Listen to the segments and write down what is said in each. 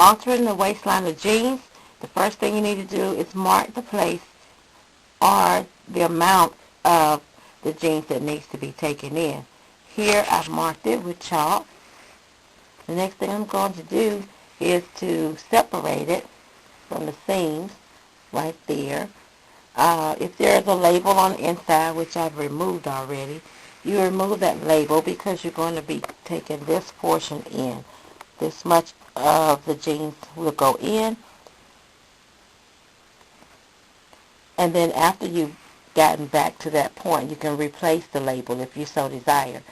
altering the waistline of jeans, the first thing you need to do is mark the place or the amount of the jeans that needs to be taken in. Here I've marked it with chalk. The next thing I'm going to do is to separate it from the seams right there. If there is a label on the inside, which I've removed already, you remove that label because you're going to be taking this portion in. This much of the jeans will go in, and then after you've gotten back to that point, you can replace the label if you so desire.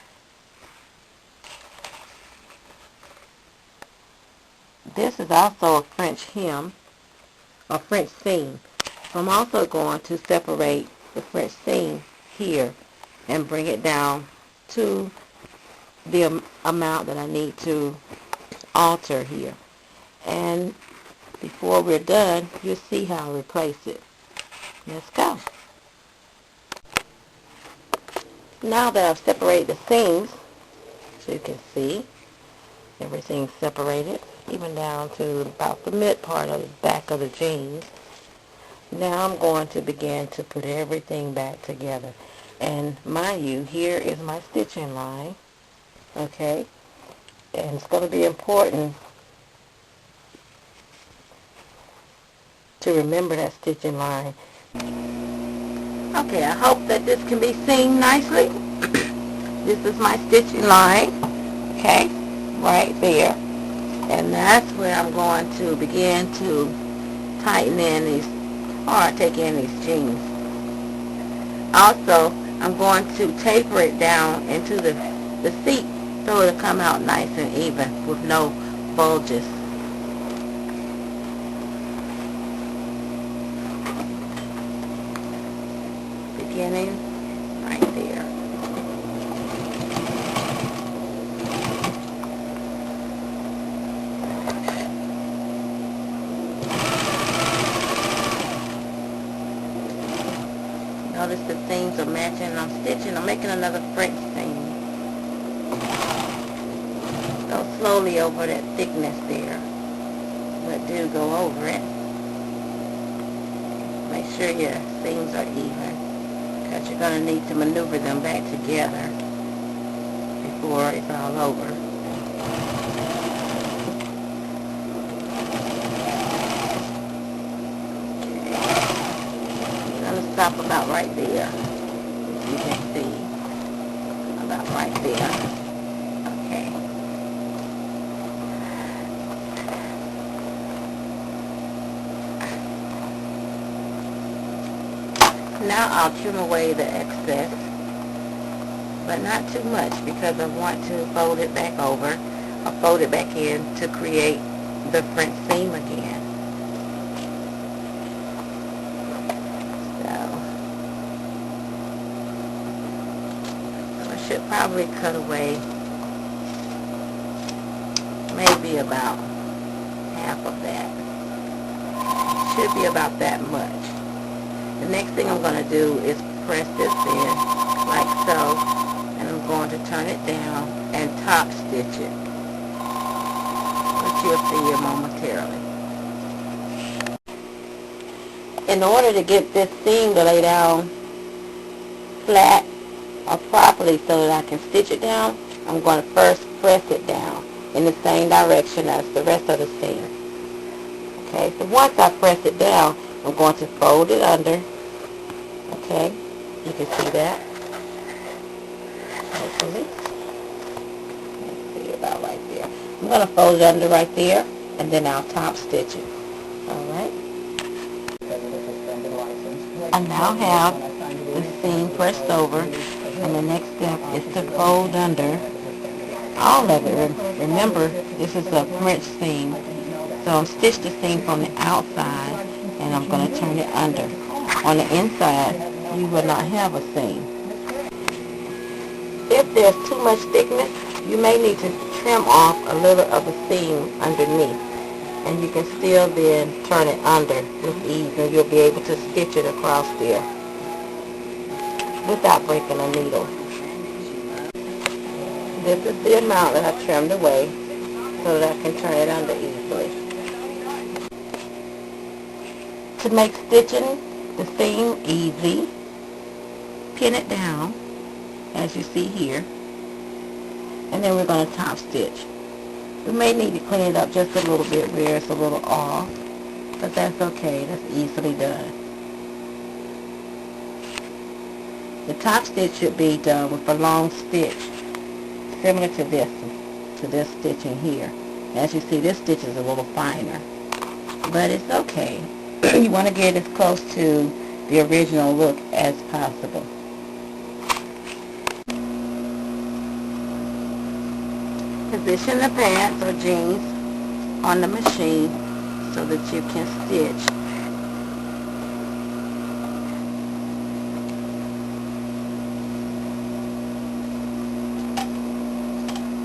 This is also a French hem, or French seam. So I'm also going to separate the French seam here and bring it down to the amount that I need to alter here. And before we're done, you'll see how I replace it. Let's go. Now that I've separated the seams, so you can see everything's separated, even down to about the mid part of the back of the jeans. Now I'm going to begin to put everything back together. And mind you, here is my stitching line, okay? And it's going to be important to remember that stitching line. Okay, I hope that this can be seen nicely. This is my stitching line, okay, right there. And that's where I'm going to begin to tighten in these, or take in these jeans. Also, I'm going to taper it down into the seat so it'll come out nice and even with no bulges. Beginning right there. Notice the seams are matching. I'm stitching. I'm making another French seam. Go slowly over that thickness there, but do go over it. Make sure your seams are even, because you're going to need to maneuver them back together before it's all over. Stop about right there, as you can see, about right there. Okay. Now I'll trim away the excess, but not too much, because I want to fold it back over, or fold it back in to create the French seam again. Should probably cut away maybe about half of that. Should be about that much. The next thing I'm going to do is press this in like so, and I'm going to turn it down and top stitch it, which you'll see here momentarily. In order to get this seam to lay down flat or properly so that I can stitch it down, I'm going to first press it down in the same direction as the rest of the seam. Okay, so once I press it down, I'm going to fold it under. Okay, you can see that. Hopefully. Let's see, about right there. I'm going to fold it under right there, and then I'll top stitch it. Alright. I now have the seam pressed over. And the next step is to fold under all of it. Remember, this is a French seam. So I'm stitch the seam from the outside, and I'm going to turn it under. On the inside, you will not have a seam. If there's too much thickness, you may need to trim off a little of the seam underneath. And you can still then turn it under with ease, and you'll be able to stitch it across there without breaking a needle. This is the amount that I trimmed away so that I can turn it under easily. To make stitching the seam easy, pin it down as you see here, and then we're going to top stitch. We may need to clean it up just a little bit where it's a little off, but that's okay. That's easily done. The top stitch should be done with a long stitch, similar to this stitching here. As you see, this stitch is a little finer, but it's okay. You want to get as close to the original look as possible. Position the pants or jeans on the machine so that you can stitch.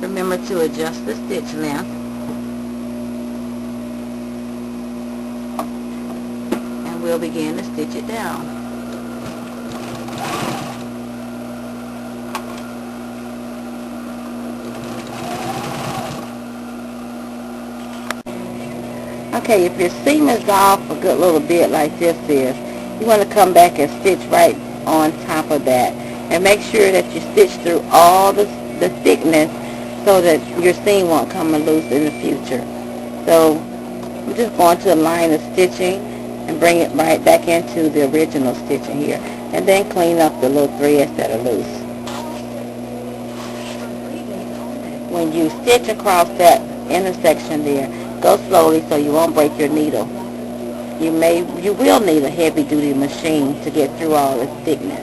Remember to adjust the stitch length. And we'll begin to stitch it down. Okay, if your seam is off a good little bit like this is, you want to come back and stitch right on top of that. And make sure that you stitch through all the thickness so that your seam won't come loose in the future. So we're just going to a line of stitching and bring it right back into the original stitching here. And then clean up the little threads that are loose. When you stitch across that intersection there, go slowly so you won't break your needle. You will need a heavy-duty machine to get through all this thickness.